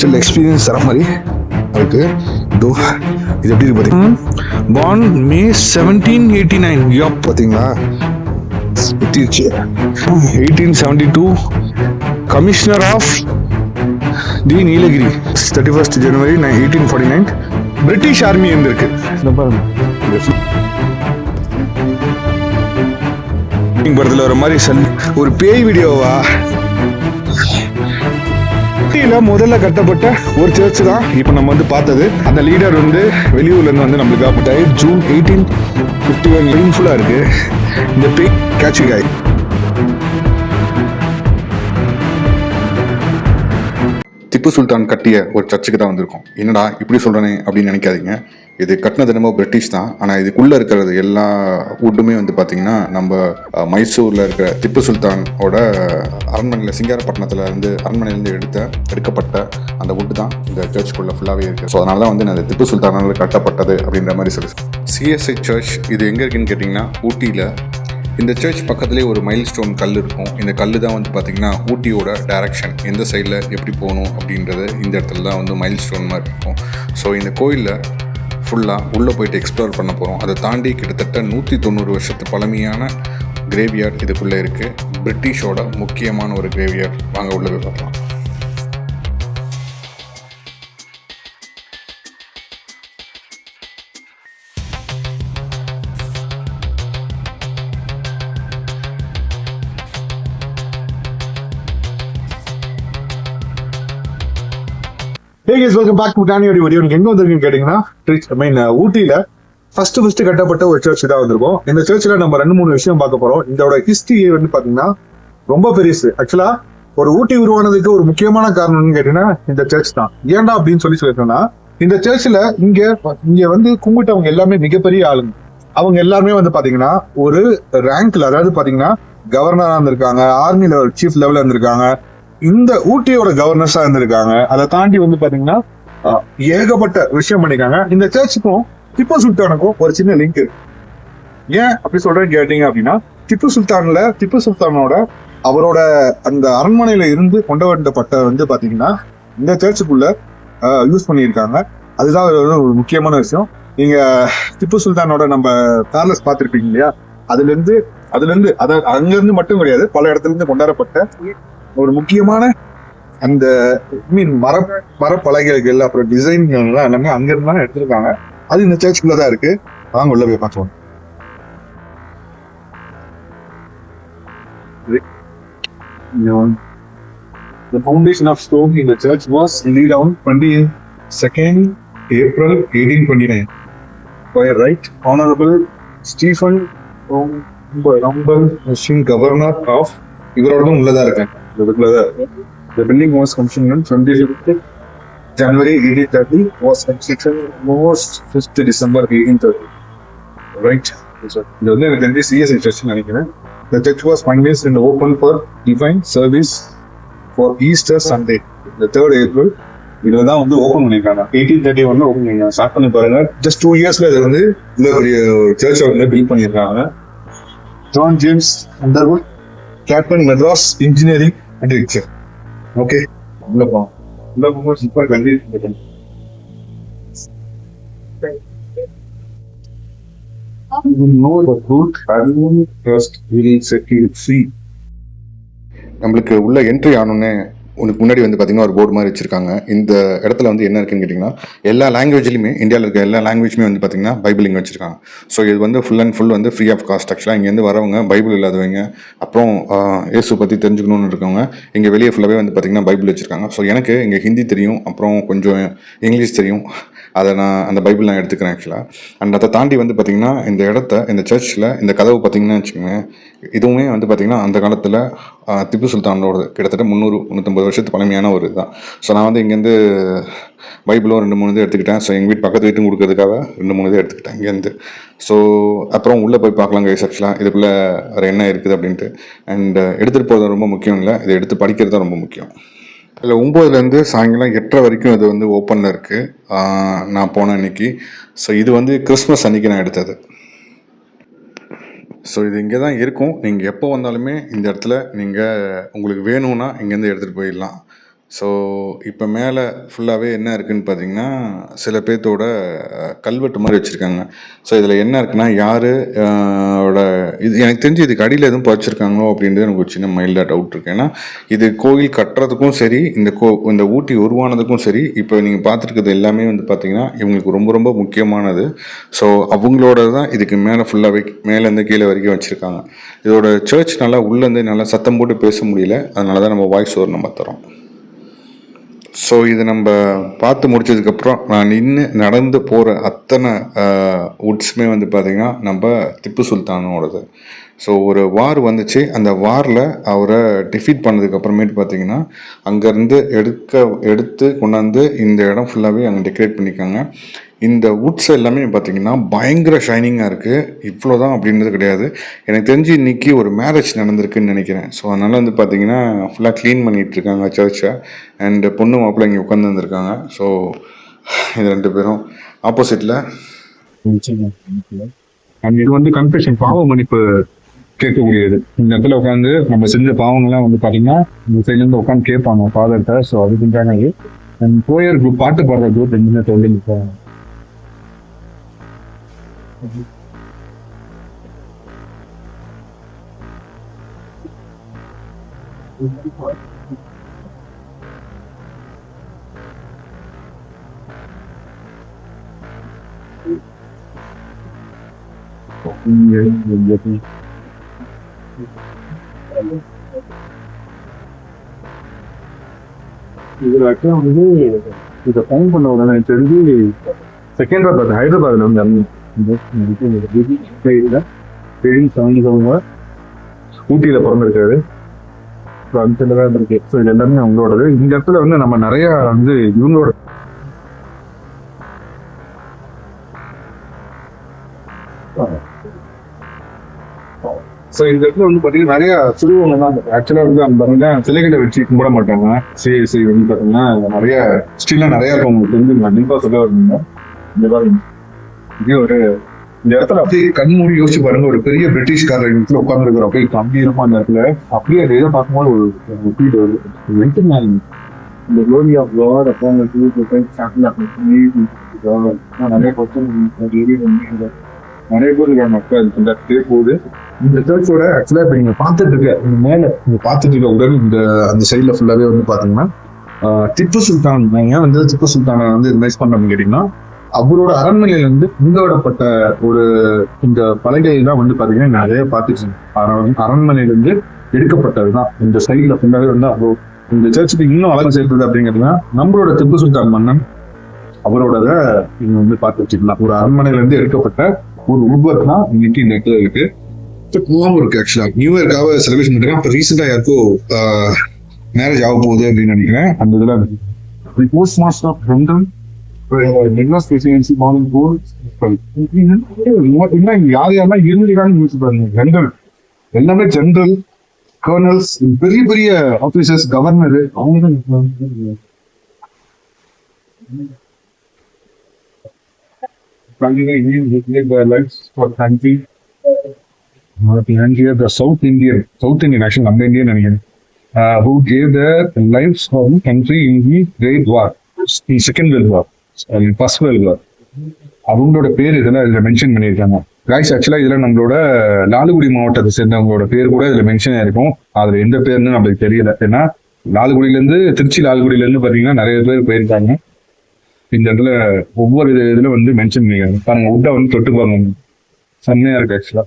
சில எக்ஸ்பீரியன்ஸ் தர மாதிரி இருக்கு. இதோ இது எப்படி இருக்கு பார்த்தீங்கன்னா, born May 1789. யோப் பார்த்தீங்களா, 1872 commissioner of the Nilgiri. 31st January 1849 British army இருந்திருக்கு. இந்த பாருங்க, படத்துல ஒரு மாதிரி ஒரு பேய் வீடியோவா. முதல்ல கட்டப்பட்ட ஒரு சர்ச் தான் இப்ப நம்ம வந்து பார்த்தது. அந்த லீடர் வந்து வெளியூர்ல இருந்து வந்து நம்மளுக்கு ஜூன் 1851 மீனிங்ஃபுல்லா இருக்கு. இந்த பேய் கேட்சிங் ஆகி திப்பு சுல்தான் கட்டிய ஒரு சர்ச்சுக்கு தான் வந்திருக்கோம். என்னடா இப்படி சொல்றேனே அப்படின்னு நினைக்காதீங்க. இது கட்டினது என்னமோ பிரிட்டிஷ் தான், ஆனால் இதுக்குள்ளே இருக்கிறது எல்லா வுட்டுமே வந்து பார்த்தீங்கன்னா நம்ம மைசூரில் இருக்கிற திப்பு சுல்தானோட அரண்மனையில் சிங்காரப்பட்டினத்தில் இருந்து அரண்மனையிலேருந்து எடுக்கப்பட்ட அந்த வுட்டு தான் இந்த சர்ச்சுக்குள்ளே ஃபுல்லாகவே இருக்குது. ஸோ அதனால தான் வந்து அந்த திப்பு சுல்தானால் கட்டப்பட்டது அப்படின்ற மாதிரி சொல்லி. சிஎஸ்ஐ சர்ச் இது எங்கே இருக்குன்னு கேட்டிங்கன்னா ஊட்டியில். இந்த சர்ச் பக்கத்துலேயே ஒரு மைல் ஸ்டோன் கல் இருக்கும். இந்த கல் தான் வந்து பார்த்திங்கன்னா ஊட்டியோட டைரக்ஷன், எந்த சைடில் எப்படி போகணும் அப்படின்றது இந்த இடத்துல தான் வந்து மைல் ஸ்டோன் மாதிரி இருக்கும். ஸோ இந்த கோயிலில் ஃபுல்லாக உள்ளே போயிட்டு எக்ஸ்ப்ளோர் பண்ண போகிறோம். அதை தாண்டி கிட்டத்தட்ட 190 வருஷத்து பழமையான கிரேவியார்ட் இதுக்குள்ளே இருக்குது. பிரிட்டிஷோட முக்கியமான ஒரு கிரேவியார்ட். வாங்க உள்ளே போய் பார்க்கலாம். Hey guys, welcome back to Taniyoda video. நீங்க எங்க வந்திருக்கீங்கன்னு கேட்டீங்கன்னா, ஊட்டியில ஃபர்ஸ்ட் கட்டப்பட்ட ஒரு சர்ச் தான் வந்திருக்கோம். இந்த சர்ச்சில் நம்ம 2-3 விஷயம் பார்க்க போறோம். இதோட ஹிஸ்டரி வந்து பாத்தீங்கன்னா ரொம்ப பெருசு. ஆக்சுவலா ஒரு ஊட்டி உருவானதுக்கு ஒரு முக்கியமான காரணம்னு கேட்டீங்கன்னா இந்த சர்ச் தான். ஏன்டா அப்படின்னு சொல்லிட்டோம்னா, இந்த சர்ச்சில் இங்க வந்து கும்பிட்டவங்க எல்லாமே மிகப்பெரிய ஆளுங்க. அவங்க எல்லாருமே வந்து பாத்தீங்கன்னா ஒரு ரேங்க்ல, அதாவது பாத்தீங்கன்னா கவர்னரா இருந்திருக்காங்க, ஆர்மில சீஃப் லெவல்ல இருந்திருக்காங்க, இந்த ஊட்டியோட கவர்னர்ஸா இருந்திருக்காங்க. அதை தாண்டி வந்து பாத்தீங்கன்னா ஏகப்பட்ட விஷயம் பண்ணிருக்காங்க. இந்த சர்ச்சுக்கும் திப்பு சுல்தானுக்கும் ஒரு சின்ன லிங்க் இருக்கு. ஏன் அப்படி சொல்றேன்னு கேட்டீங்க அப்படின்னா, திப்பு சுல்தானோட அவரோட அந்த அரண்மனையில இருந்து கொண்டு வரப்பட்ட வந்து பாத்தீங்கன்னா இந்த சர்ச்சுக்குள்ள யூஸ் பண்ணியிருக்காங்க. அதுதான் ஒரு முக்கியமான விஷயம். நீங்க திப்பு சுல்தானோட நம்ம பேலஸ் பார்த்திருப்பீங்க இல்லையா, அதுல இருந்து அங்க இருந்து மட்டும் கிடையாது, பல இடத்துல இருந்து கொண்டாடப்பட்ட ஒரு முக்கியமான அந்த மரப்பலகைகள் அப்புறம் டிசைன்கள் எல்லாமே அங்க இருந்தா எடுத்திருக்காங்க. அது இந்த சர்ச்சுக்குள்ளதான் இருக்கு. வாங்க உள்ள போய் பார்க்கலாம். The foundation of stone in the church was laid on 22nd April 1829 by Right Honorable Stephen Rumble, Governor of இவரோடதும் உள்ளதா இருக்கேன். The building was commissioned on 25th January 1830, was completed most 5th December 1830. Right? இது வந்து எனக்கு தெரிஞ்சு CSI church நினைக்கிறேன். The church was financed and open for divine service for Easter Sunday, the 3rd April. இதுல தான் வந்து ஓபன் பண்ணிருக்காங்க. 1831 open பண்ணிருக்காங்க. ஸ்டார்ட் பண்ணி பாருங்க. ஜஸ்ட் 2 yearsல இது வந்து இந்த பெரிய சர்ச் வந்து பில்ட் பண்ணிருக்காங்க. John James அண்டர்வுட், Captain Madras Engineering and Architecture. Okay. உள்ள போங்க. சூப்பர் கண்டிப்பா. நம்மளுக்கு உள்ள என்ட்ரி ஆனோன்னே உனக்கு முன்னாடி வந்து பார்த்தீங்கன்னா ஒரு போர்டு மாதிரி வச்சிருக்காங்க. இந்த இடத்துல வந்து என்ன இருக்குன்னு கேட்டிங்கன்னா, எல்லா லாங்குவேஜ்லையுமே இந்தியாவில் இருக்க எல்லா லாங்குவேஜுமே வந்து பார்த்தீங்கன்னா பைபிள் இங்கே வச்சிருக்காங்க. ஸோ இது வந்து ஃபுல் அண்ட் ஃபுல் வந்து ஃப்ரீ ஆஃப் காஸ்ட். ஆக்சுவலாக இங்கேருந்து வரவங்க பைபிள் இல்லாதவங்க, அப்புறம் இயேசு பற்றி தெரிஞ்சுக்கணும்னு இருக்கவங்க இங்கே வெளியே ஃபுல்லாகவே வந்து பார்த்தீங்கன்னா பைபிள் வச்சிருக்காங்க. ஸோ எனக்கு இங்கே ஹிந்தி தெரியும், அப்புறம் கொஞ்சம் இங்கிலீஷ் தெரியும். அதை நான் அந்த பைபிள் நான் எடுத்துக்கிறேன் ஆக்சுவலாக. அண்ட் அதை தாண்டி வந்து பார்த்திங்கன்னா இந்த சர்ச்சில் இந்த கதவு பார்த்திங்கன்னா வச்சுக்கோங்க, இதுவுமே வந்து பார்த்திங்கன்னா அந்த காலத்தில் திப்பு சுல்தானோட கிட்டத்தட்ட 350 வருஷத்து பழமையான ஒரு இதுதான். ஸோ நான் வந்து இங்கேருந்து பைபிளும் 2-3 இது எடுத்துக்கிட்டேன். ஸோ எங்கள் பக்கத்து வீட்டும் கொடுக்கறதுக்காக 2-3 இது எடுத்துக்கிட்டேன் இங்கேருந்து. ஸோ அப்புறம் உள்ளே போய் பார்க்கலாம் கைஸ். ஆக்சுவலாக இதுக்குள்ளே வேறு என்ன இருக்குது அப்படின்ட்டு. அண்ட் எடுத்துகிட்டு போகிறது ரொம்ப முக்கியம் இல்லை, இதை எடுத்து படிக்கிறது தான் ரொம்ப முக்கியம். இல்லை 9லேருந்து சாயங்காலம் 8:30 வரைக்கும் இது வந்து ஓப்பனில் இருக்குது நான் போன அன்னைக்கு. ஸோ இது வந்து கிறிஸ்மஸ் அன்னைக்கு நான் எடுத்தது. ஸோ இது இங்கே தான் இருக்கும். நீங்கள் எப்போ வந்தாலுமே இந்த இடத்துல உங்களுக்கு வேணும்னா இங்கேருந்து எடுத்துகிட்டு போயிடலாம். ஸோ இப்போ மேலே ஃபுல்லாகவே என்ன இருக்குதுன்னு பார்த்தீங்கன்னா சில பேர்த்தோட கல்வெட்டு மாதிரி வச்சுருக்காங்க. ஸோ இதில் என்ன இருக்குன்னா யார் இது எனக்கு தெரிஞ்சு இதுக்கு அடியில் எதுவும் பதிச்சிருக்காங்களோ அப்படின்றது எனக்கு ஒரு சின்ன மைல்டாக டவுட் இருக்குது. ஏன்னா இது கோயில் கட்டுறதுக்கும் சரி இந்த ஊட்டி உருவானதுக்கும் சரி இப்போ நீங்கள் பார்த்துருக்கிறது எல்லாமே வந்து பார்த்திங்கன்னா இவங்களுக்கு ரொம்ப ரொம்ப முக்கியமானது. ஸோ அவங்களோட தான் இதுக்கு மேலே ஃபுல்லாகவே மேலேருந்து கீழே வரைக்கும் வச்சுருக்காங்க. இதோட சர்ச் நல்லா உள்ளேருந்து நல்லா சத்தம் போட்டு பேச முடியல, அதனால தான் நம்ம வாய்ஸ் ஓவர் நம்ம தரோம். ஸோ இது நம்ம பார்த்து முடிச்சதுக்கப்புறம் நான் நடந்து போகிற அத்தனை வுட்ஸுமே வந்து பார்த்திங்கன்னா நம்ம திப்பு சுல்தானோடது. ஸோ ஒரு வார் வந்துச்சு, அந்த வாரில் அவரை டிஃபீட் பண்ணதுக்கப்புறமேட்டு பார்த்திங்கன்னா அங்கேருந்து எடுத்து கொண்டாந்து இந்த இடம் ஃபுல்லாகவே அங்கே டெக்கரேட் பண்ணியிருக்காங்க. இந்த வுட்ஸ் எல்லாமே பார்த்திங்கன்னா பயங்கர ஷைனிங்காக இருக்குது. இவ்வளோ தான் அப்படின்றது கிடையாது. எனக்கு தெரிஞ்சு இன்றைக்கி ஒரு மேரேஜ் நடந்திருக்குன்னு நினைக்கிறேன். ஸோ அதனால் வந்து பார்த்திங்கன்னா ஃபுல்லாக க்ளீன் பண்ணிகிட்ருக்காங்க சர்ச்சை. அண்டு பொண்ணு மாப்பிள்ளை இங்கே உட்காந்து வந்துருக்காங்க. ஸோ இது 2 பேரும் ஆப்போசிட்டில். அண்ட் இது வந்து கன்ஃபெஷன், பாவ மன்னிப்பு கேட்கக்கூடியது. இந்த இடத்துல உட்காந்து நம்ம செஞ்ச பாவங்கள்லாம் வந்து பார்த்தீங்கன்னா இந்த சைட்லேருந்து உட்காந்து கேட்பாங்க ஃபாதர்கிட்ட. ஸோ அதுக்குன்றாங்க இது. அண்ட் கோயர் குரூப் பாட்டு பாடுற குரூப் 2 சொல்லி நிற்பாங்க. இதுல ஆக்சுவலா வந்து இதை ஃபைன் பண்ண உடனே தெரிஞ்சு செகண்டராபாத் ஹைதராபாத்ல வந்து ஊட்டியில பிறந்திருக்காரு. ஸோ அந்த சைடில் தான் இருக்கு. ஸோ இது எல்லாமே அவங்களோடது. இந்த இடத்துல வந்து நம்ம நிறைய வந்து இவங்களோட ஸோ இந்த இடத்துல வந்து பார்த்தீங்கன்னா நிறைய சிறுவங்க தான் ஆக்சுவலாக வந்து அந்த பாருங்க சிலைகளை வச்சு கும்பிட மாட்டாங்க. சரி வந்து பார்த்தீங்கன்னா நிறைய ஸ்டிலாக நிறைய இருக்கும். உங்களுக்கு வந்து கண்டிப்பாக சொல்ல வருவீங்க. இந்த பாருங்க இதே ஒரு இந்த இடத்துல அப்படியே கண்மூடி யோசிச்சு பாருங்க, ஒரு பெரிய பிரிட்டிஷ்காரர் இடத்துல உட்காந்துருக்கிறோம். அப்படியே கம்பீரமா அந்த இடத்துல அப்படியே அந்த இதை பார்க்கும்போது ஒரு ஃபீல் வருது. இந்த glory of God upon the நிறைய கொஸ்டின் நிறைய பேர் இருக்காங்க மக்கள் இந்த போது. இந்த சர்ச்சோட ஆக்சுவலா இப்ப நீங்க பார்த்துட்டு இருக்க இந்த மேல நீங்க பார்த்துட்டு இருக்க உடனே இந்த அந்த சைட்ல ஃபுல்லாவே வந்து பாத்தீங்கன்னா திப்பு சுல்தான். ஏன் வந்து திப்பு சுல்தானை வந்து இன்வைஸ் பண்ணணும்னு கேட்டீங்கன்னா அவரோட அரண்மனையில இருந்து இங்க விடப்பட்ட ஒரு இந்த பலகைகள் தான் வந்து பாத்தீங்கன்னா நிறைய பார்த்துச்சு. அரண்மனையில இருந்து எடுக்கப்பட்டதுதான் இந்த சைட்ல ஃபுல்லாவே வந்து அவ்வளோ இந்த சர்ச்சுக்கு இன்னும் அழகு சேர்த்தது அப்படிங்கிறதுனா நம்மளோட திப்பு சுல்தான் மன்னன் அவரோட நீங்க வந்து பார்த்து வச்சுக்கலாம். ஒரு அரண்மனையில இருந்து எடுக்கப்பட்ட ஒரு உருவம் தான் இன்னைக்கு இந்த இடத்துல இருக்கு. கோவம் இருக்கு. ஆக்சுவலா நியூ இயர்க்காக செலிப்ரேஷன் பண்றாங்க. அப்ப ரீசெண்டா யாருக்கோ மேரேஜ் ஆக போகுது அப்படின்னு நினைக்கிறேன். அந்த இதுல போஸ்ட் மாஸ்டர் ஆஃப் லண்டன் யார் யாரெல்லாம் இருந்திருக்காங்கன்னு யோசிச்சு பாருங்க. ஜெனரல் எல்லாமே ஜெனரல் கர்னல்ஸ், பெரிய பெரிய ஆபீசர்ஸ், கவர்னர் அவங்க தான் South Indian actually நம்ம இந்தியன் நினைக்கிறேன் who gave their lives for the country in the Great War, in Second World War, First World War. அவங்களோட பேர் இதெல்லாம் இதுல மென்ஷன் பண்ணியிருக்காங்க. கைஸ் ஆக்சுவலா இதுல நம்மளோட லால்குடி மாவட்டத்தை சேர்ந்தவங்களோட பேர் கூட இதுல மென்ஷன் ஆயிருக்கும். அதுல எந்த பேருன்னு நம்மளுக்கு தெரியல. ஏன்னா லால்குடியில இருந்து திருச்சி லால்குடியில இருந்து பாத்தீங்கன்னா நிறைய பேர் போயிருக்காங்க. இந்த இடத்துல ஒவ்வொரு இதுல வந்து மென்ஷன் பண்ணிருக்காங்க. பாருங்க உட்டை வந்து தொட்டு பாருங்க, செம்மையா இருக்கு ஆக்சுவலா.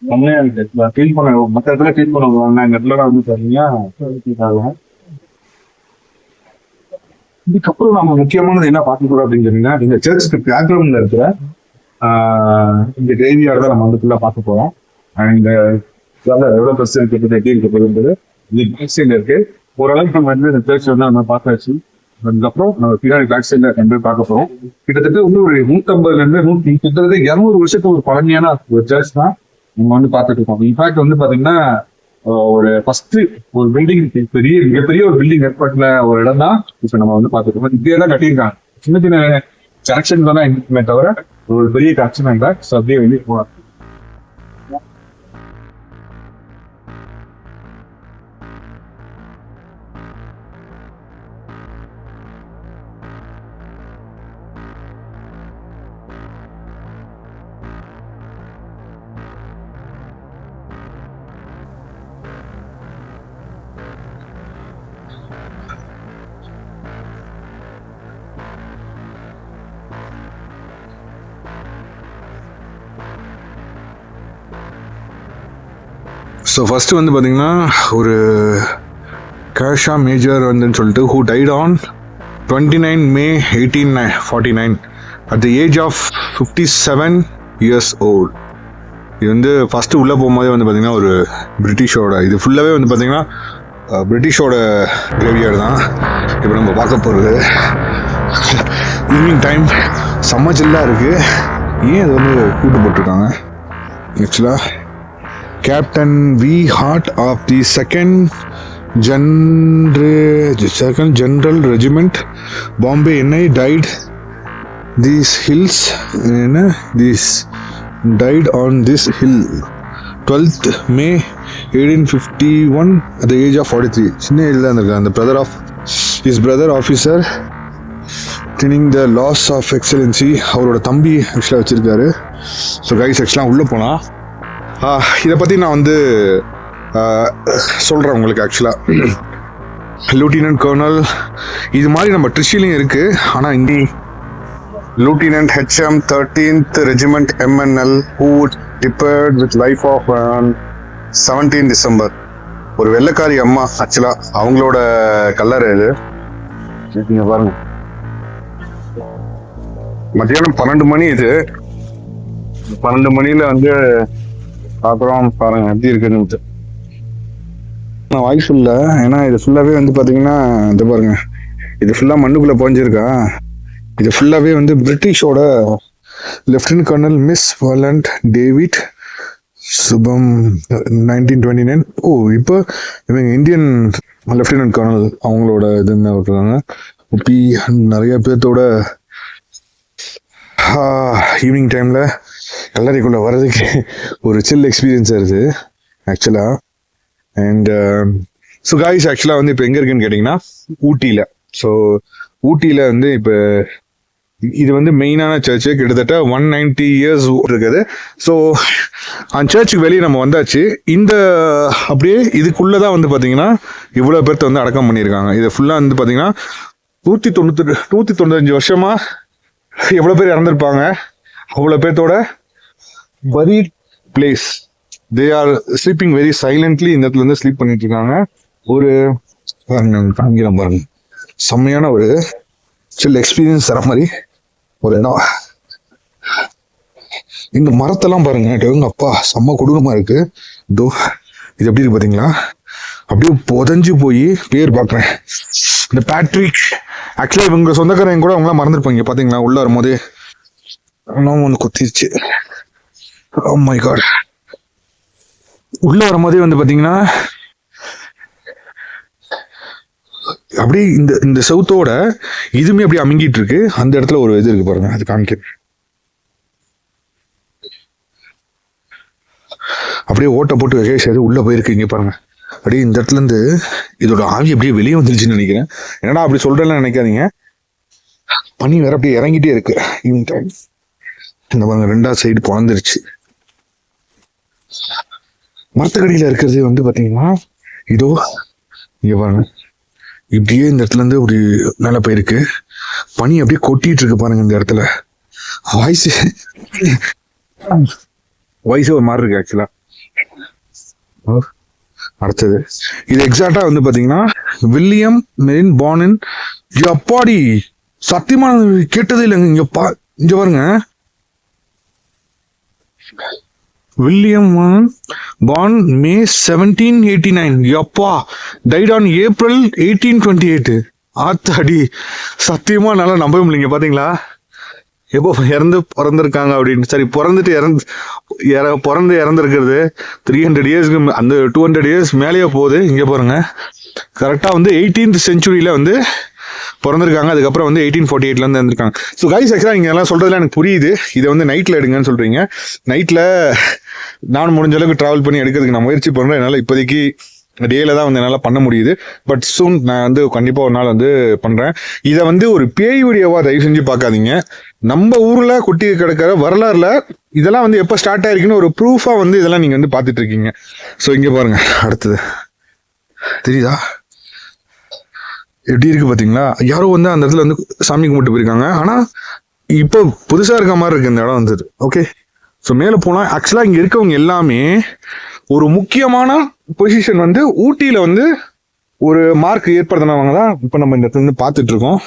செம்மையா இருக்கு. ஃபீல் பண்ண மற்ற இடத்துல ஃபீல் பண்ணுவாங்க. இந்த இடத்துல வந்து பாத்தீங்கன்னா இதுக்கப்புறம் நம்ம முக்கியமானது என்ன பார்க்கக்கூடாது அப்படின்னு சொன்னீங்கன்னா இந்த சர்ச்சுக்கு பேக்ரவுண்ட்ல இருக்கிற இந்த கிரேவியார்ட் தான் நம்ம வந்து ஃபுல்லா பார்க்க போறோம். அண்ட் எவ்வளவு பெருசு இருக்கிறது எப்படி இருக்க போகுதுன்றது இது பேக் சைட்ல இருக்கு. ஓரளவுக்கு நம்ம வந்து இந்த சர்ச் வந்து நம்ம பார்த்தாச்சு. அதுக்கப்புறம் நம்ம பின்னாடி பேக் சைட்ல ரெண்டு பார்க்க போறோம். கிட்டத்தட்ட வந்து ஒரு 150ல இருந்து 200 வருஷத்துக்கு ஒரு பழமையான ஒரு சர்ச் தான் நம்ம வந்து பார்த்துட்டு இருக்கோம். இன்ஃபேக்ட் வந்து பாத்தீங்கன்னா ஒரு ஃபர்ஸ்ட் ஒரு பில்டிங் மிகப்பெரிய ஒரு பில்டிங் ஏற்பட்டுல ஒரு இடம் தான் இப்ப நம்ம வந்து பார்த்துட்டு இருக்கோம். இப்படியே தான் கட்டியிருக்காங்க. சின்ன சின்ன கரெக்ஷன் தானே தவிர ஒரு பெரிய கரெக்ஷன் இல்லை. ஸோ அப்படியே வெளியே போவாங்க. ஸோ ஃபஸ்ட்டு வந்து பார்த்தீங்கன்னா ஒரு கேஷா மேஜர் வந்துன்னு சொல்லிட்டு who died on 29 May 1849 at the age of 57 years old. இது வந்து ஃபஸ்ட்டு உள்ளே போகும்போதே வந்து பார்த்தீங்கன்னா ஒரு பிரிட்டிஷோட இது ஃபுல்லாகவே வந்து பார்த்தீங்கன்னா பிரிட்டிஷோட கிரேவியார்டு தான் இப்போ நம்ம பார்க்க போகிறது. ஈவினிங் டைம் செம்ம ஜில்லாக இருக்குது. ஏன் இது வந்து கூட்டு போட்டிருக்காங்க ஆக்சுவலாக captain V Hart of the second general regiment Bombay N I died these hills these died on this hill 12th May 1851 at the age of 43. சின்ன ஏஜ்ல இருந்திருக்காங்க. அந்த brother of his brother officer training the loss of excellency அவரோட தம்பி ஆக்சுவலாக வச்சிருக்காரு. So guys ஆக்சுவலாக உள்ளே போனால் இதை பற்றி நான் வந்து சொல்கிறேன் உங்களுக்கு. ஆக்சுவலாக லூட்டினன்ட் கர்னல் இது மாதிரி நம்ம ட்ரிஷிலையும் இருக்குது. ஆனால் இங்கே Lieutenant HM 13th Regiment MNL who departed with life of 17 December. ஒரு வெள்ளைக்காரி அம்மா ஆக்சுவலா அவங்களோட கல்லறை இது. நீங்க பாருங்க மத்தியானம் 12 மணி. இது 12 மணியில வந்து பாக்குறோம் பாருங்க எப்படி இருக்குன்னு. வாய்ஸ் இல்லை ஏன்னா இது ஃபுல்லாவே வந்து பாத்தீங்கன்னா இது பாருங்க இது ஃபுல்லா மண்ணுக்குள்ள போஞ்சிருக்கா. இது ஃபுல்லாகவே வந்து பிரிட்டிஷோட லெஃப்டினன்ட் கர்னல் மிஸ் வாலண்ட் டேவிட் சுபம் 1929. இப்போ இவங்க இந்தியன் லெஃப்டினன்ட் கர்னல் அவங்களோட இதுன்னு விட்டுருக்காங்க. இப்போ நிறைய பேர்த்தோட ஈவினிங் டைமில் கல்லறைக்குள்ளே வர்றதுக்கு ஒரு சில் எக்ஸ்பீரியன்ஸாக இருக்குது ஆக்சுவலாக. அண்ட் ஸோ காய்ஸ் ஆக்சுவலாக வந்து இப்போ எங்கே இருக்குன்னு கேட்டிங்கன்னா ஊட்டியில். ஸோ ஊட்டியில் வந்து இப்போ இது வந்து மெயினான சர்ச்சு கிட்டத்தட்ட 190 years இருக்குது. ஸோ அந்த சர்ச்சுக்கு வெளியே நம்ம வந்தாச்சு. இந்த அப்படியே இதுக்குள்ளே தான் வந்து பார்த்தீங்கன்னா இவ்வளோ பேர்த்த வந்து அடக்கம் பண்ணியிருக்காங்க. இது ஃபுல்லாக வந்து பார்த்தீங்கன்னா 195 வருஷமாக எவ்வளோ பேர் இறந்துருப்பாங்க அவ்வளோ பேர்த்தோட பரி place. They are sleeping very silently. இந்த இடத்துல வந்து ஸ்லீப் பண்ணிட்டு இருக்காங்க. ஒரு காங்கிரம் பாருங்க செம்மையான ஒரு சில் எக்ஸ்பீரியன்ஸ் தர மாதிரி ஒரு இடம். இந்த மரத்தெல்லாம் பாருங்க எங்க அப்பா செம்ம கொடூரமா இருக்கு. இதோ இது எப்படி இருக்கு பாத்தீங்களா அப்படியே புதஞ்சு போய் பேர் பாக்குறேன் இந்த பேட்ரிக். ஆக்சுவலா இவங்க சொந்தக்காரங்க கூட அவங்களாம் மறந்துருப்பாங்க பாத்தீங்களா உள்ள வரும்போது ஒன்று கொத்திருச்சு. Oh my God. உள்ள வரும்போதே வந்து பாத்தீங்கன்னா அப்படியே இந்த சவுத்தோட இதுமே அப்படியே அமுங்கிட்டு இருக்கு. அந்த இடத்துல ஒரு இது இருக்கு பாருங்க அது காமிக்க. அப்படியே ஓட்ட போட்டு வகை உள்ள போயிருக்கு. இங்க பாருங்க அப்படியே இந்த இடத்துல இருந்து இதோட ஆவி அப்படியே வெளியே வந்துருச்சுன்னு நினைக்கிறேன். என்னடா அப்படி சொல்றேன்னு நினைக்காதீங்க. பனி வேற அப்படியே இறங்கிட்டே இருக்கு. இந்த பாருங்க 2வது சைடு பிறந்துருச்சு. மரத்தக்கடியில இருக்கிறது வந்து பாத்தீங்கன்னா இதோ இங்க பாருங்க இப்படியே இந்த இடத்துல இருந்து ஒரு மேல போயிருக்கு. பனி அப்படியே கொட்டிட்டு இருக்கு பாருங்க. இந்த இடத்துல வாய்ஸ் ஒரு மாதிரி இருக்கு ஆக்சுவலா. அடுத்தது இது எக்ஸாக்டா வந்து பாத்தீங்கன்னா வில்லியம் மெரின் பார்ன் அப்பாடி சத்தியமா கேட்டதே இல்லைங்க. இங்க பாருங்க வில்லியம் பார்ன் மே 1789 எப்பா டைட் ஆன் ஏப்ரல் 1828. ஆத்தாடி சத்தியமா நல்லா நம்பவே முடியலைங்க பாத்தீங்களா எப்போ பிறந்திருக்காங்க அப்படின்னு. சரி பிறந்து இறந்துருக்கிறது 300 yearsக்கு அந்த 200 years மேலேயே போகுது. இங்க பாருங்க கரெக்டா வந்து 18th centuryல வந்து பிறந்திருக்காங்க. அதுக்கப்புறம் வந்து 1848 இருந்து இருந்திருக்காங்க. ஸோ கைஸ் ஆக்சுவலாக இங்கே எல்லாம் சொல்றதுல எனக்கு புரியுது. இதை வந்து நைட்ல எடுங்கன்னு சொல்றீங்க. நைட்ல நான் முடிஞ்ச அளவுக்கு டிராவல் பண்ணி எடுக்கிறதுக்கு நான் முயற்சி பண்றேன். என்னால் இப்போதைக்கு டேல தான் வந்து என்னால் பண்ண முடியுது. பட் சூன் நான் வந்து கண்டிப்பாக ஒரு நாள் வந்து பண்றேன். இதை வந்து ஒரு பேய் வீடியோவா தயவு செஞ்சு பார்க்காதீங்க. நம்ம ஊர்ல கொட்டி கிடக்கிற வரலாறுல இதெல்லாம் வந்து எப்போ ஸ்டார்ட் ஆயிருக்குன்னு ஒரு ப்ரூஃபா வந்து இதெல்லாம் நீங்க வந்து பார்த்துட்டு இருக்கீங்க. ஸோ இங்க பாருங்க அடுத்தது தெரியுதா எப்படி இருக்கு பாத்தீங்களா. யாரோ வந்து அந்த இடத்துல வந்து சாமி கும்பிட்டு போயிருக்காங்க. ஆனா இப்போ புதுசா இருக்க மாதிரி இருக்கு இந்த இடம் வந்துட்டு. ஓகே ஸோ மேலே போனால் ஆக்சுவலாக இங்கே இருக்கவங்க எல்லாமே ஒரு முக்கியமான பொசிஷன் வந்து ஊட்டியில வந்து ஒரு மார்க் ஏற்படுத்தினவங்க தான் இப்ப நம்ம இந்த இடத்துல இருந்து பார்த்துட்டு இருக்கோம்.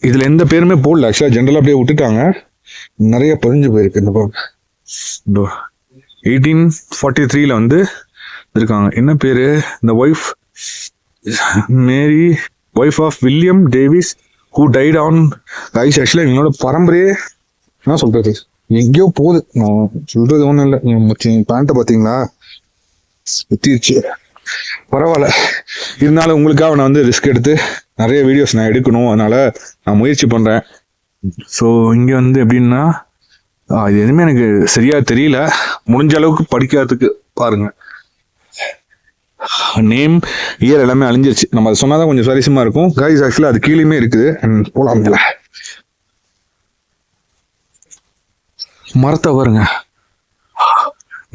இதுல எந்த பேருமே போடல, ஆக்சுவலா ஜென்ரலா அப்படியே விட்டுட்டாங்க. நிறைய பதிஞ்சு போயிருக்கு. இந்த 1843 வந்து இருக்காங்க. என்ன பேரு? இந்த wife Mary, wife of William Davis who died on guys. Actually எங்களோட பரம்பரையே என்ன சொல்றது எங்கேயோ போகுது. நான் சொல்றது ஒன்றும் இல்லை. பேண்ட்டை பார்த்தீங்களா வித்திருச்சு. பரவாயில்ல, இருந்தாலும் உங்களுக்காக நான் வந்து ரிஸ்க் எடுத்து நிறைய வீடியோஸ் நான் எடுக்கணும், அதனால நான் முயற்சி பண்றேன். ஸோ இங்கே வந்து எப்படின்னா இது எதுவுமே எனக்கு சரியா தெரியல. முடிஞ்ச அளவுக்கு படிக்கிறதுக்கு பாருங்க. நேம் இயர் எல்லாமே அழிஞ்சிருச்சு. நம்ம அதை சொன்னாதான் கொஞ்சம் சுவாரஸ்யமா இருக்கும். கைஸ் ஆக்சுவலா அது கீழேயுமே இருக்குது. போலாம். மரத்தை பாருங்க,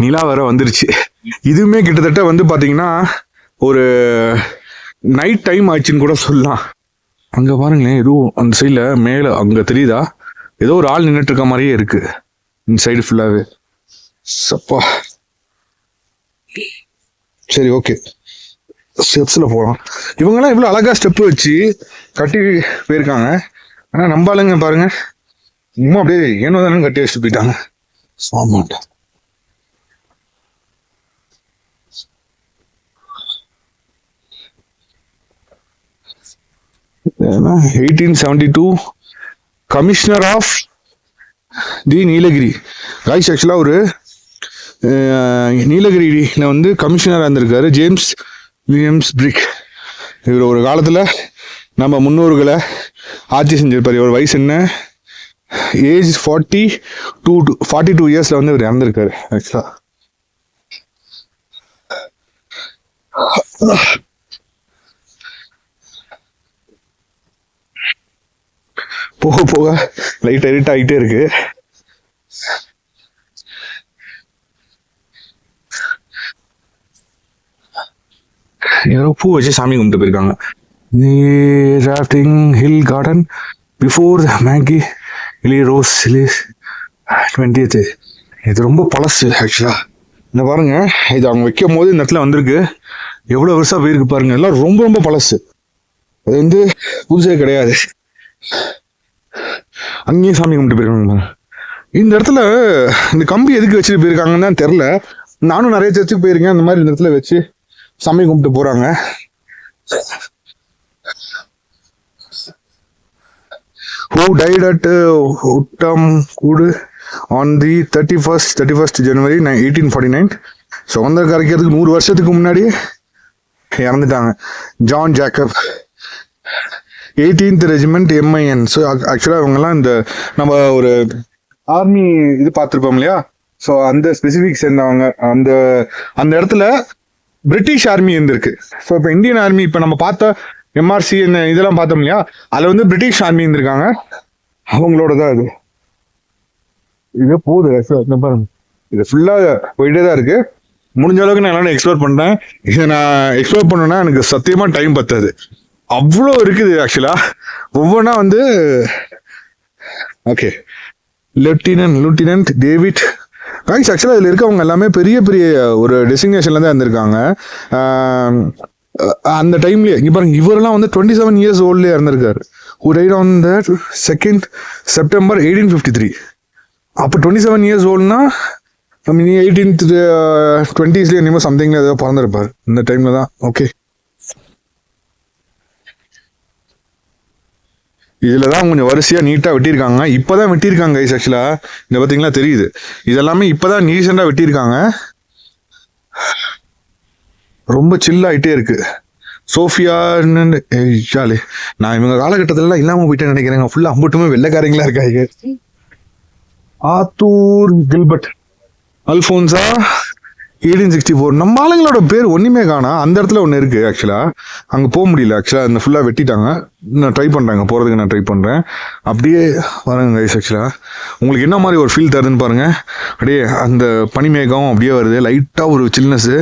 நிலா வர வந்துருச்சு. இதுவுமே கிட்டத்தட்ட வந்து பாத்தீங்கன்னா ஒரு நைட் டைம் ஆச்சுன்னு கூட சொல்லலாம். அங்க பாருங்களேன், ஏதோ அந்த சைட்ல மேல அங்க தெரியுதா, ஏதோ ஒரு ஆள் நின்றுட்டு இருக்க மாதிரியே இருக்கு. இந்த சைடு ஃபுல்லாவே சப்பா. சரி, ஓகே, ஸ்டெப்ஸ்ல போகலாம். இவங்கெல்லாம் இவ்வளவு அழகா ஸ்டெப் வச்சு கட்டி போயிருக்காங்க. ஆனா நம்ம ஆளுங்க பாருங்க, சும்மா அப்படியே ஏனோ தானே கட்டி வச்சுட்டு போயிட்டாங்க. ஆமாண்டா. ஏன்னா 1872 கமிஷனர் ஆஃப் தி நீலகிரி. ரைஸ் ஆக்சுவலா ஒரு நீலகிரியில வந்து கமிஷனராக இருந்திருக்காரு ஜேம்ஸ் வில்லியம்ஸ் பிரிக். இவர் ஒரு காலத்துல நம்ம முன்னோர்களை ஆட்சி செஞ்சிருப்பாரு. இவர் வயசு என்ன? ஏஜ் 42 இயர்ஸ்ல வந்து இவர் இறந்திருக்காரு. ஆக்சுவலா போக போக லைட் எரிட் ஆகிட்டே இருக்கு. யாரோ பூ வச்சு சாமி கும்பிட்டு போயிருக்காங்க. Rafting hill garden before Maggie இலி ரோஸ் 20th. இது ரொம்ப பழசு ஆக்சுவலா. இந்த பாருங்க, இது அவங்க வைக்கும் போது இந்த இடத்துல வந்திருக்கு. எவ்வளவு வருஷம் போயிருக்கு பாருங்க. எல்லாம் ரொம்ப ரொம்ப பழசு. அது வந்து புதுசே கிடையாது. அங்கேயும் சாமி கும்பிட்டு போயிருக்காங்க. இந்த இடத்துல இந்த கம்பி எதுக்கு வச்சுட்டு போயிருக்காங்கன்னு தான் தெரியல. நானும் நிறைய சர்ச்சுக்கு போயிருக்கேன். அந்த மாதிரி இந்த இடத்துல வச்சு சாமி கும்பிட்டு போறாங்க. Who died at Uttamkud on the 31st January 1849. சுதந்திரம் கரைக்கிறதுக்கு 100 வருஷத்துக்கு முன்னாடி இறந்துட்டாங்க. John Jacob, 18th regiment MIN. So ஆக்சுவலாக இவங்கெல்லாம் இந்த நம்ம ஒரு ஆர்மி இது பார்த்துருப்போம் இல்லையா, ஸோ அந்த ஸ்பெசிஃபிக் சேர்ந்தவங்க. அந்த அந்த இடத்துல பிரிட்டிஷ் ஆர்மி இருந்திருக்கு. ஸோ இப்போ இந்தியன் ஆர்மி இப்போ நம்ம பார்த்த MRC இதெல்லாம் பார்த்தோம் இல்லையா, அதில் வந்து பிரிட்டிஷ் ஆர்மி இருந்திருக்காங்க. அவங்களோட தான் இது. இதே போகுது இந்த பாருங்க, இது ஃபுல்லாக போயிட்டே தான் இருக்கு. முடிஞ்ச அளவுக்கு நான் எல்லாரும் எக்ஸ்ப்ளோர் பண்ணுறேன். இதை நான் எக்ஸ்ப்ளோர் பண்ணேன்னா எனக்கு சத்தியமாக டைம் பத்தாது, அவ்வளோ இருக்குது ஆக்சுவலா. ஒவ்வொன்றா வந்து ஓகே. Lieutenant David guys. ஆக்சுவலாக இதில் இருக்கவங்க எல்லாமே பெரிய பெரிய ஒரு டெசிக்னேஷன்ல தான் இருந்திருக்காங்க. அந்த டைம்லயே இங்க பாருங்க, இவரெல்லாம் வந்து 27 years ஓல்ட்லேயே இறந்திருக்காரு. who died on the 2nd September 1853. அப்போ 27 years ஓல்ட்னா 18th 20s என்னமோ சம்திங்ல ஏதோ பிறந்திருப்பார் இந்த டைம்ல தான். ஓகே, இதுலதான் கொஞ்சம் வரிசையா நீட்டா வெட்டியிருக்காங்க. இப்பதான் வெட்டியிருக்காங்க கைஸ். ஆக்சுவலா இந்த பாத்தீங்களா தெரியுது, இதெல்லாமே இப்பதான் ரீசெண்டா வெட்டியிருக்காங்க. ரொம்ப சில் ஆயிட்டே இருக்கு. சோஃபியா நான் இவங்க காலகட்டத்துல எல்லாம் இல்லாம போயிட்டேன்னு நினைக்கிறேன். ஃபுல்லா அம்பட்டுமே வெள்ளைக்காரங்களா இருக்காங்க. ஆத்தூர் கில்பர்ட் அல்போன்சா 1864. நம்ம ஆளுங்களோட பேர் ஒன்றுமே காணா. அந்த இடத்துல ஒன்று இருக்கு ஆக்சுவலா, அங்கே போக முடியல. ஆக்சுவலா அந்த ஃபுல்லாக வெட்டிட்டாங்க. நான் ட்ரை பண்ணுறேங்க போகிறதுக்கு, நான் ட்ரை பண்ணுறேன். அப்படியே வரேங்க கைஸ். ஆக்சுவலா உங்களுக்கு என்ன மாதிரி ஒரு ஃபீல் தருதுன்னு பாருங்க. அப்படியே அந்த பனிமேகம் அப்படியே வருது, லைட்டாக ஒரு சில்னஸ்ஸு,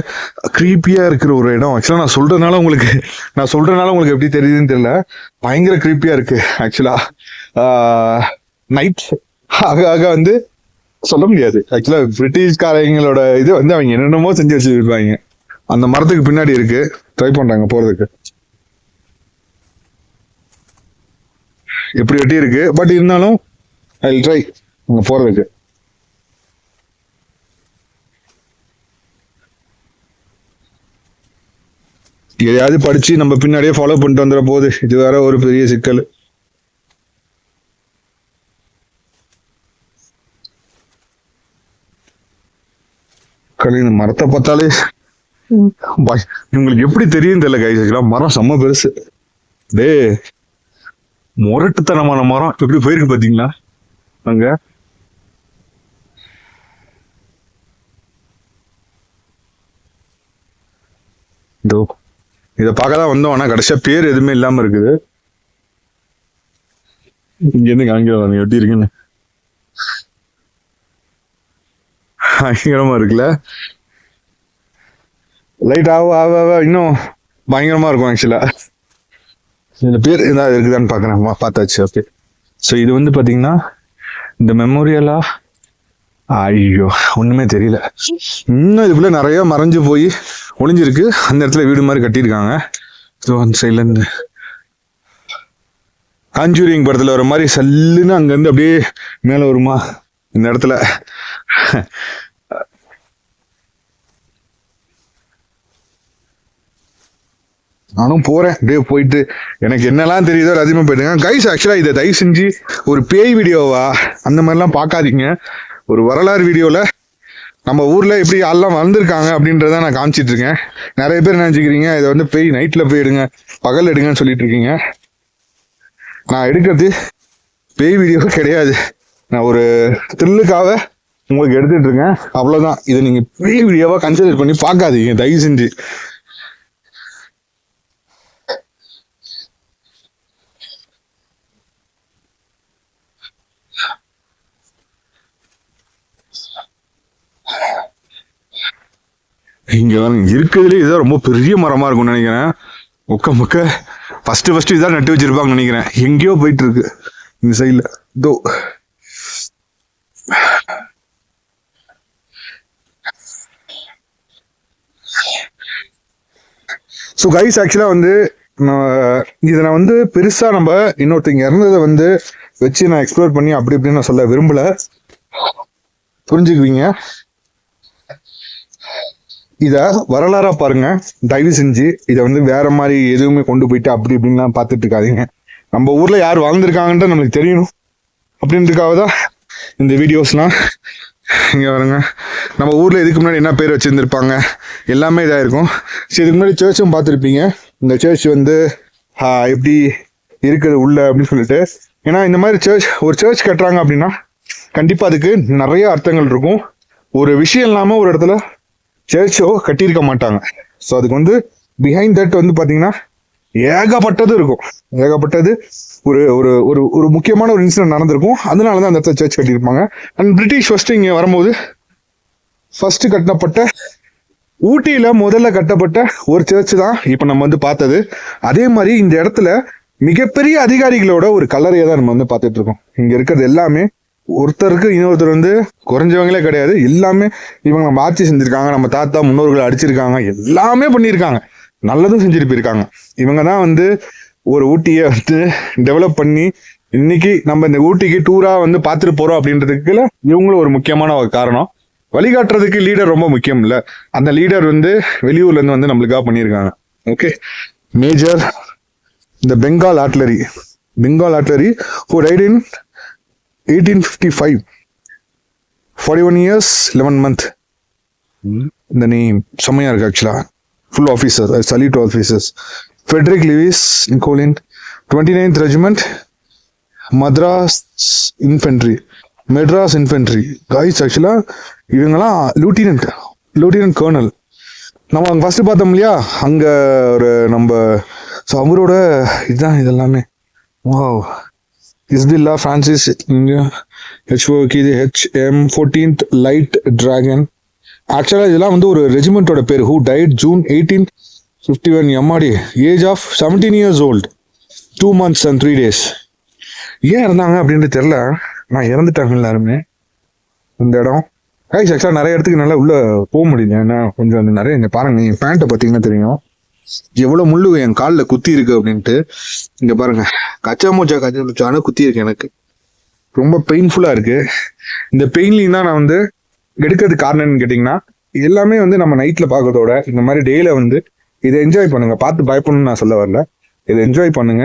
க்ரீப்பியாக இருக்கிற ஒரு இடம். ஆக்சுவலாக நான் சொல்கிறதுனால உங்களுக்கு எப்படி தெரியுதுன்னு தெரியல, பயங்கர க்ரீப்பியாக இருக்கு ஆக்சுவலா. நைட் ஆக ஆக வந்து சொல்ல முடியாது. ஆக்சுவலா பிரிட்டிஷ்காரங்களோட இது வந்து அவங்க என்னென்னமோ செஞ்சு வச்சிருப்பாங்க. அந்த மரத்துக்கு பின்னாடி இருக்கு, ட்ரை பண்றாங்க போறதுக்கு. எப்படி வெட்டி இருக்கு, பட் இருந்தாலும் ஐ வில் ட்ரை அங்க போறதுக்கு. எதையாவது படிச்சு நம்ம பின்னாடியே ஃபாலோ பண்ணிட்டு வந்துட போகுது. இது வேற ஒரு பெரிய சிக்கல். இந்த மரத்தை பார்த்தாலே உங்களுக்கு எப்படி தெரியும் தெரியல கைஸ். மரம் செம்ம பெருசு. டே முரட்டுத்தனமான மரம் எப்படி போயிருக்கு பாத்தீங்களா அங்க. இதோ இத பார்க்கதான் வந்தோம். ஆனா கடைசியா பேர் எதுவுமே இல்லாம இருக்குது. இங்க இருந்து காமிக்க எப்படி இருக்குன்னு பயங்கரமா இருக்குல்ல. லைட் ஆவ இன்னும் பயங்கரமா இருக்கும் ஆக்சுவலா. இந்த பேர் ஏதாவது இருக்குதான்னு பாக்குறேன். பார்த்தாச்சு. ஓகே. ஸோ இது வந்து பாத்தீங்கன்னா இந்த மெமோரியலா, ஐயோ ஒண்ணுமே தெரியல. இன்னும் இதுக்குள்ள நிறைய மறைஞ்சு போய் ஒளிஞ்சிருக்கு. அந்த இடத்துல வீடு மாதிரி கட்டியிருக்காங்க. ஸோ அந்த சைட்ல இருந்து காஞ்சூரிங் படத்துல வர மாதிரி சல்லுன்னு அங்க இருந்து அப்படியே மேல வருமா இந்த இடத்துல. நானும் போறேன். அப்படியே போயிட்டு எனக்கு என்னெல்லாம் தெரியுதோ அதிகமா போயிடுங்க கைஸ். ஆக்சுவலா இதை தயவு செஞ்சு ஒரு பேய் வீடியோவா அந்த மாதிரிலாம் பார்க்காதீங்க. ஒரு வரலாறு வீடியோல நம்ம ஊர்ல எப்படி ஆள்லாம் வளர்ந்துருக்காங்க அப்படின்றத நான் காமிச்சிட்டு இருக்கேன். நிறைய பேர் நினைச்சுக்கிறீங்க இதை வந்து பேய் நைட்ல போய் எடுங்க, பகல் எடுங்கன்னு சொல்லிட்டு இருக்கீங்க. நான் எடுக்கிறது பேய் வீடியோ கிடையாது. நான் ஒரு த்ரில்லுக்காக உங்களுக்கு எடுத்துட்டு இருக்கேன், அவ்வளவுதான். இதை நீங்க பேய் வீடியோவா கன்சிடர் பண்ணி பார்க்காதீங்க தயவு செஞ்சு. இங்க இருக்கிறதுலே இதான் ரொம்ப பெரிய மரமா இருக்கும்னு நினைக்கிறேன். முக்க ஃபர்ஸ்ட் இதான் நட்டு வச்சிருப்பாங்கன்னு நினைக்கிறேன். எங்கேயோ போயிட்டு இருக்கு இந்த சைட்ல. இதோ ஸோ கைஸ் ஆக்சுவலா வந்து இதை நான் வந்து பெருசா நம்ம இன்னொருத்தங்க இறந்ததை வந்து வச்சு நான் எக்ஸ்ப்ளோர் பண்ணி அப்படி இப்படின்னு நான் சொல்ல விரும்பல, புரிஞ்சுக்குவீங்க. இத வரலாறா பாருங்க தயவு செஞ்சு. இதை வந்து வேற மாதிரி எதுவுமே கொண்டு போயிட்டு அப்படி இப்படின்லாம் பார்த்துட்டு இருக்காதீங்க. நம்ம ஊர்ல யார் வாழ்ந்துருக்காங்கன்ட்டு நம்மளுக்கு தெரியணும் அப்படின்றதுக்காக தான் இந்த வீடியோஸ்லாம். இங்க வருங்க, நம்ம ஊர்ல இதுக்கு முன்னாடி என்ன பேர் வச்சிருந்திருப்பாங்க எல்லாமே இதா இருக்கும். சரி, இதுக்கு முன்னாடி சர்ச்சும் பார்த்துருப்பீங்க. இந்த சர்ச் வந்து எப்படி இருக்குது உள்ள அப்படின்னு சொல்லிட்டு. ஏன்னா இந்த மாதிரி ஒரு சர்ச் கட்டுறாங்க அப்படின்னா கண்டிப்பா அதுக்கு நிறைய அர்த்தங்கள் இருக்கும். ஒரு விஷயம் இல்லாம ஒரு இடத்துல சர்ச்சோ கட்டியிருக்க மாட்டாங்க. ஸோ அதுக்கு வந்து பிஹைண்ட் தட் வந்து பாத்தீங்கன்னா ஏகப்பட்டது இருக்கும். ஏகப்பட்டது ஒரு ஒரு ஒரு ஒரு முக்கியமான ஒரு இன்சிடென்ட் நடந்திருக்கும். அதனாலதான் அந்த இடத்துல சர்ச் கட்டியிருப்பாங்க. அண்ட் பிரிட்டிஷ் ஃபர்ஸ்ட் இங்க வரும்போது ஃபர்ஸ்ட் கட்டப்பட்ட ஊட்டியில முதல்ல கட்டப்பட்ட ஒரு சர்ச் தான் இப்ப நம்ம வந்து பார்த்தது. அதே மாதிரி இந்த இடத்துல மிகப்பெரிய அதிகாரிகளோட ஒரு கல்லறையை தான் நம்ம வந்து பார்த்துட்டு இருக்கோம். இங்க இருக்கிறது எல்லாமே ஒருத்தருக்கு இன்னொருத்தர் வந்து குறைஞ்சவங்களே கிடையாது. எல்லாமே இவங்க நம்ம ஆட்சி செஞ்சிருக்காங்க, நம்ம தாத்தா முன்னோர்களை அடிச்சிருக்காங்க, எல்லாமே பண்ணியிருக்காங்க, நல்லதும் செஞ்சுட்டு போயிருக்காங்க. இவங்க தான் வந்து ஒரு ஊட்டியை வந்து டெவலப் பண்ணி இன்னைக்கு நம்ம இந்த ஊட்டிக்கு டூரா வந்து பார்த்துட்டு போறோம் அப்படின்றதுக்குள்ள இவங்களும் ஒரு முக்கியமான ஒரு காரணம். வழிகாட்டுறதுக்கு லீடர் ரொம்ப முக்கியம் இல்ல, அந்த லீடர் வந்து வெளியூர்ல இருந்து வந்து நம்மளுக்காக பண்ணியிருக்காங்க. ஓகே. மேஜர் இந்த Bengal artillery who died in 1855, 41 years 11 months. இந்த நேம் செம்மையா இருக்கு actually. Full officer, salute officers. Frederick Lewis Nicolin, 29th regiment, Madras infantry guys. Actually இவங்கெல்லாம் லூட்டினன்ட் கர்னல். நம்ம அங்க ஃபர்ஸ்ட் பார்த்தோம் இல்லையா, அங்க ஒரு நம்ம அவரோட இதுதான் இதெல்லாமே. Wow. Isabella Francis HM 14th light dragon. Actually இதெல்லாம் வந்து ஒரு ரெஜிமெண்டோட பேர். ஹூ டைட் June 1851, எம்மாடி, age of 17 years old, 2 months and 3 days. ஏன் இறந்தாங்க அப்படின்னு தெரியல. நான் இறந்துட்டாங்க எல்லாருமே. இந்த இடம் கைஸ் ஆக்சுவலாக நிறைய இடத்துக்கு நல்லா உள்ள போக முடியல. ஏன்னா கொஞ்சம் நிறைய இங்க பாருங்க, என் பேண்ட்டை பார்த்தீங்கன்னா தெரியும் எவ்வளவு முள்ளு என் காலில் குத்தி இருக்கு அப்படின்ட்டு. இங்க பாருங்க, கச்சா மூச்சான குத்தி இருக்கு. எனக்கு ரொம்ப பெயின்ஃபுல்லா இருக்கு. இந்த பெயின்லையும் தான் நான் வந்து எடுக்கிறதுக்கு காரணம்னு கேட்டிங்கன்னா, எல்லாமே வந்து நம்ம நைட்ல பார்க்கறதோட இந்த மாதிரி டேல வந்து இதை என்ஜாய் பண்ணுங்க. பார்த்து பயப்படணும்னு நான் சொல்ல வரல, இதை என்ஜாய் பண்ணுங்க.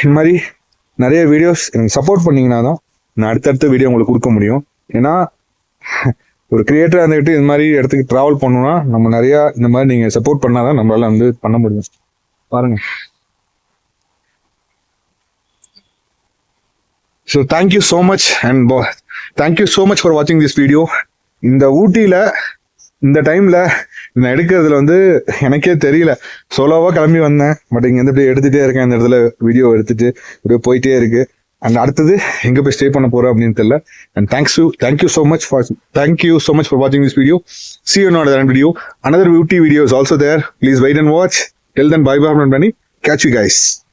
இந்த மாதிரி நிறைய வீடியோஸ் எனக்கு சப்போர்ட் பண்ணீங்கன்னா தான் நான் அடுத்தடுத்த வீடியோ உங்களுக்கு கொடுக்க முடியும். ஏன்னா ஒரு கிரியேட்டரா இருந்துகிட்டு இந்த மாதிரி இடத்துக்கு டிராவல் பண்ணணும்னா நம்ம நிறைய இந்த மாதிரி நீங்க சப்போர்ட் பண்ணாதான் நம்மளால வந்து பண்ண முடியும். பாருங்க. So thank you so much and thank you so much for வாட்சிங் திஸ் வீடியோ. இந்த ஊட்டியில இந்த டைம்ல நான் எடுக்கிறதுல வந்து எனக்கே தெரியல, சோலோவா கிளம்பி வந்தேன். பட் இங்க வந்து இப்படியே எடுத்துட்டே இருக்கேன், இந்த இடத்துல வீடியோ எடுத்துட்டு இப்படியே போயிட்டே இருக்கு. அண்ட் அடுத்தது எங்க போய் ஸ்டே பண்ண போறோம் அப்படின்னு தெரியல. And thank you so much for watching this video. See you in another video. Another beauty video is also there. Please wait and watch. Till then, bye from Nandani. Catch you guys.